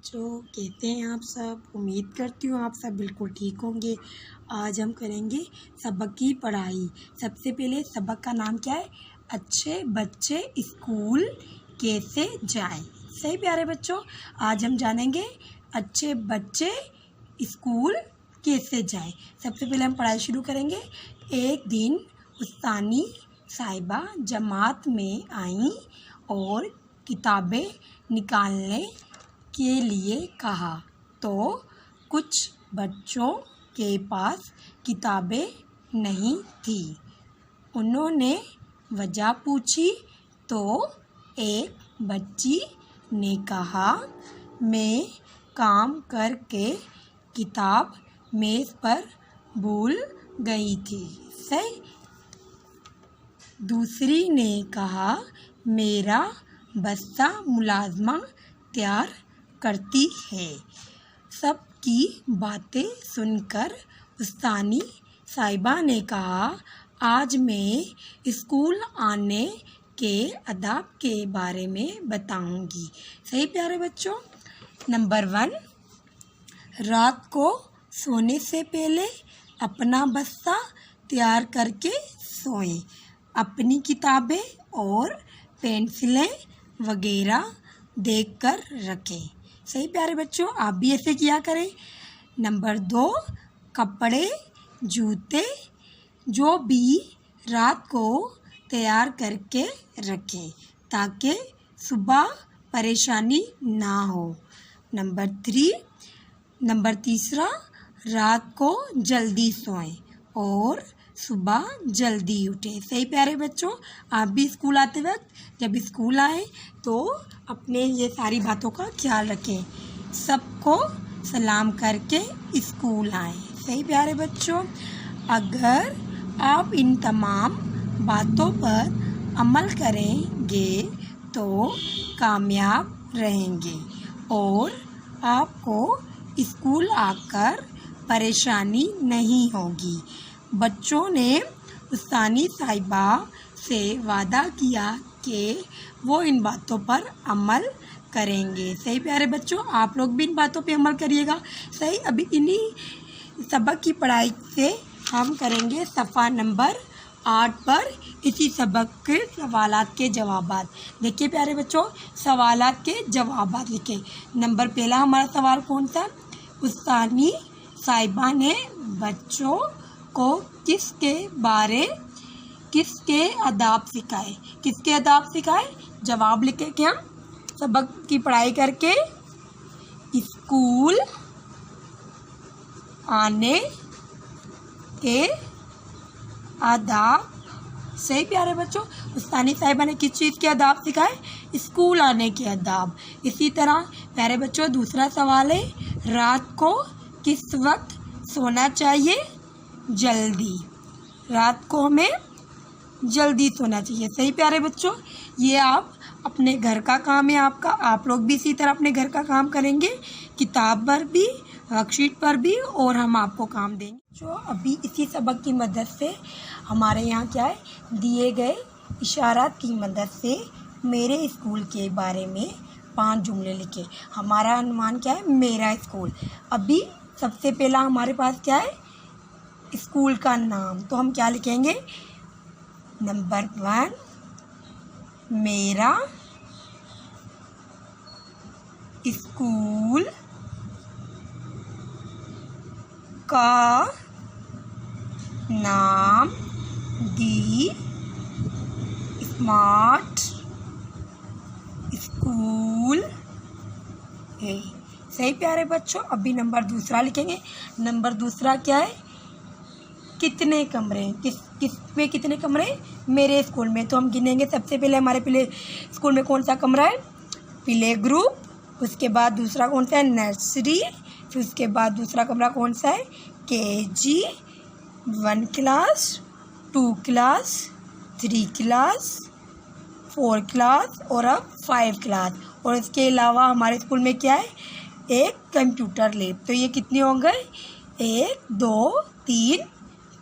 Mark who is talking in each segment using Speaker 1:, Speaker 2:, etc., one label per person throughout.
Speaker 1: बच्चों, कैसे हैं आप सब। उम्मीद करती हूँ आप सब बिल्कुल ठीक होंगे। आज हम करेंगे सबक की पढ़ाई। सबसे पहले सबक का नाम क्या है? अच्छे बच्चे स्कूल कैसे जाएं। सही प्यारे बच्चों, आज हम जानेंगे अच्छे बच्चे स्कूल कैसे जाएं। सबसे पहले हम पढ़ाई शुरू करेंगे। एक दिन उस्तानी साहिबा जमात में आई और किताबें निकालने के लिए कहा, तो कुछ बच्चों के पास किताबें नहीं थी। उन्होंने वजह पूछी तो एक बच्ची ने कहा, मैं काम करके किताब मेज़ पर भूल गई थी। सही। दूसरी ने कहा, मेरा बस्ता मुलाजमा तैयार करती है। सबकी बातें सुनकर उस्तानी साहिबा ने कहा, आज मैं स्कूल आने के आदाब के बारे में बताऊंगी। सही प्यारे बच्चों। नंबर 1, रात को सोने से पहले अपना बस्ता तैयार करके सोएं। अपनी किताबें और पेंसिलें वगैरह देखकर रखें। सही प्यारे बच्चों, आप भी ऐसे किया करें। नंबर 2, कपड़े जूते जो भी रात को तैयार करके रखें ताकि सुबह परेशानी ना हो। नंबर 3, रात को जल्दी सोएं और सुबह जल्दी उठें। सही प्यारे बच्चों, आप भी स्कूल आते वक्त जब स्कूल आए तो अपने ये सारी बातों का ख्याल रखें। सबको सलाम करके स्कूल आएं। सही प्यारे बच्चों, अगर आप इन तमाम बातों पर अमल करेंगे तो कामयाब रहेंगे और आपको स्कूल आकर परेशानी नहीं होगी। बच्चों ने उस्तानी साहिबा से वादा किया कि वो इन बातों पर अमल करेंगे। सही प्यारे बच्चों, आप लोग भी इन बातों पे अमल करिएगा। सही। अभी इन्हीं सबक की पढ़ाई से हम करेंगे सफ़ा नंबर 8 पर इसी सबक के सवालात के जवाबात। देखिए प्यारे बच्चों, सवालात के जवाबात लिखे। नंबर पहला हमारा सवाल कौन सा? उस्तानी साहिबा ने बच्चों को किसके आदाब सिखाए? किसके आदाब सिखाए? जवाब लिखे क्या? सबक की पढ़ाई करके स्कूल आने के आदाब। सही प्यारे बच्चों, उस्तानी साहिबा ने किस चीज़ के आदाब सिखाए? स्कूल आने के आदाब। इसी तरह प्यारे बच्चों, दूसरा सवाल है, रात को किस वक्त सोना चाहिए? जल्दी। रात को हमें जल्दी सोना चाहिए। सही प्यारे बच्चों, ये आप अपने घर का काम है आपका। आप लोग भी इसी तरह अपने घर का काम करेंगे, किताब पर भी, वर्कशीट पर भी, और हम आपको काम देंगे। जो अभी इसी सबक की मदद से हमारे यहाँ क्या है, दिए गए इशारात की मदद से मेरे स्कूल के बारे में 5 जुमले लिखे। हमारा अनुमान क्या है? मेरा स्कूल। अभी सबसे पहला हमारे पास क्या है? स्कूल का नाम। तो हम क्या लिखेंगे? नंबर 1, मेरा स्कूल का नाम दी स्मार्ट स्कूल है। सही प्यारे बच्चों, अभी नंबर 2 लिखेंगे। नंबर 2 क्या है? कितने कमरे? किस में कितने कमरे? मेरे स्कूल में। तो हम गिनेंगे। सबसे पहले हमारे प्ले स्कूल में कौन सा कमरा है? Play group. उसके बाद दूसरा कौन सा है? नर्सरी। फिर उसके बाद दूसरा कमरा कौन सा है? KG 1 class, 2 class, 3 class, 4 class और अब 5 क्लास। और इसके अलावा हमारे स्कूल में क्या है? एक कंप्यूटर लैब। तो ये कितने हो गए? 1 2 3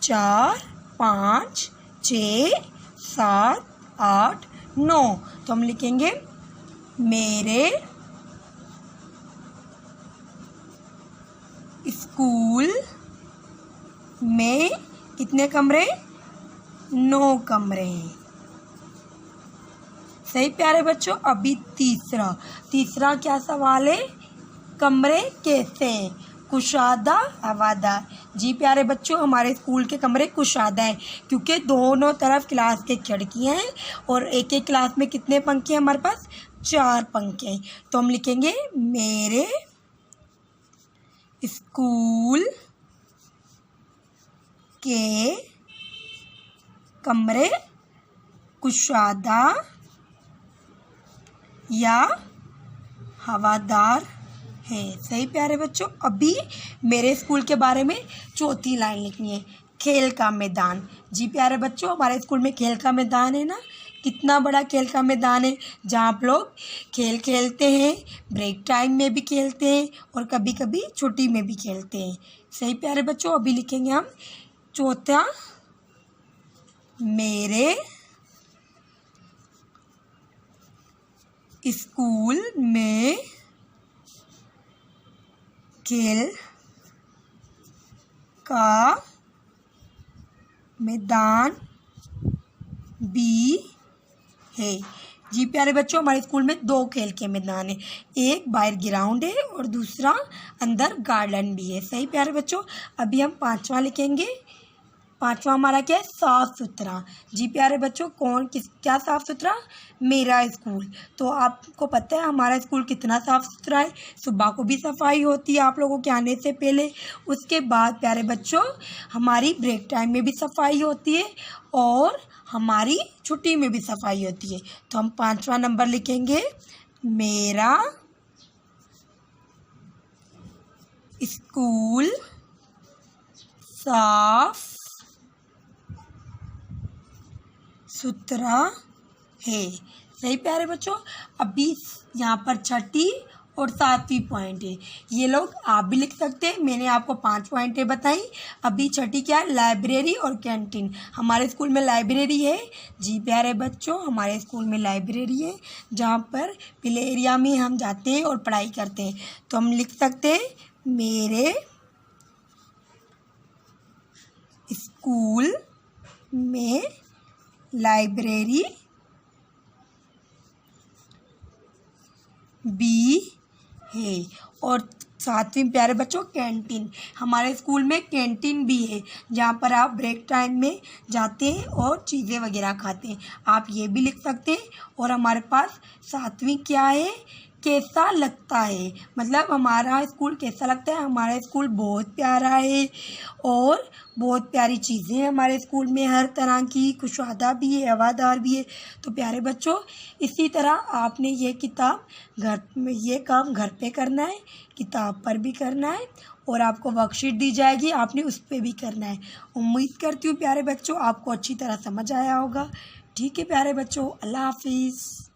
Speaker 1: 4 5 6 7 8 9। तो हम लिखेंगे मेरे स्कूल में कितने कमरे? 9 कमरे हैं। सही प्यारे बच्चों। अभी तीसरा क्या सवाल है? कमरे कैसे हैं? कुशादा, हवादार। जी प्यारे बच्चों, हमारे स्कूल के कमरे कुशादा हैं क्योंकि दोनों तरफ क्लास के खिड़कियां हैं और एक एक क्लास में कितने पंखे हैं हमारे पास? 4 पंखे हैं। तो हम लिखेंगे मेरे स्कूल के कमरे कुशादा या हवादार है। सही प्यारे बच्चों। अभी मेरे स्कूल के बारे में चौथी लाइन लिखनी है, खेल का मैदान। जी प्यारे बच्चों, हमारे स्कूल में खेल का मैदान है ना। कितना बड़ा खेल का मैदान है जहाँ आप लोग खेल खेलते हैं, ब्रेक टाइम में भी खेलते हैं और कभी कभी छुट्टी में भी खेलते हैं। सही प्यारे बच्चों। अभी लिखेंगे हम चौथा, मेरे स्कूल में खेल का मैदान भी है। जी प्यारे बच्चों, हमारे स्कूल में 2 खेल के मैदान है, एक बाहर ग्राउंड है और दूसरा अंदर गार्डन भी है। सही प्यारे बच्चों। अभी हम 5वां लिखेंगे। 5वां हमारा क्या है? साफ सुथरा। जी प्यारे बच्चों, क्या साफ सुथरा? मेरा स्कूल। तो आपको पता है हमारा स्कूल कितना साफ सुथरा है। सुबह को भी सफाई होती है आप लोगों के आने से पहले। उसके बाद प्यारे बच्चों हमारी ब्रेक टाइम में भी सफाई होती है और हमारी छुट्टी में भी सफाई होती है। तो हम 5वां नंबर लिखेंगे, मेरा स्कूल साफ सुथरा है। सही प्यारे बच्चों। अभी यहाँ पर 6ठी और 7वीं पॉइंट है। ये लोग आप भी लिख सकते हैं। मैंने आपको 5 पॉइंटें बताई। अभी 6ठी क्या है? लाइब्रेरी और कैंटीन। हमारे स्कूल में लाइब्रेरी है। जी प्यारे बच्चों, हमारे स्कूल में लाइब्रेरी है जहाँ पर प्ले एरिया में हम जाते हैं और पढ़ाई करते हैं। तो हम लिख सकते हैं मेरे स्कूल में लाइब्रेरी भी है। और 7वीं प्यारे बच्चों कैंटीन। हमारे स्कूल में कैंटीन भी है जहाँ पर आप ब्रेक टाइम में जाते हैं और चीज़ें वगैरह खाते हैं। आप ये भी लिख सकते हैं। और हमारे पास 7वीं क्या है? कैसा लगता है। मतलब हमारा स्कूल कैसा लगता है? हमारा स्कूल बहुत प्यारा है और बहुत प्यारी चीज़ें हैं हमारे स्कूल में, हर तरह की। कुशादा भी है, हवादार भी है। तो प्यारे बच्चों, इसी तरह आपने ये काम घर पे करना है, किताब पर भी करना है और आपको वर्कशीट दी जाएगी, आपने उस पर भी करना है। उम्मीद करती हूँ प्यारे बच्चों आपको अच्छी तरह समझ आया होगा। ठीक है प्यारे बच्चों, अल्लाह हाफिज़।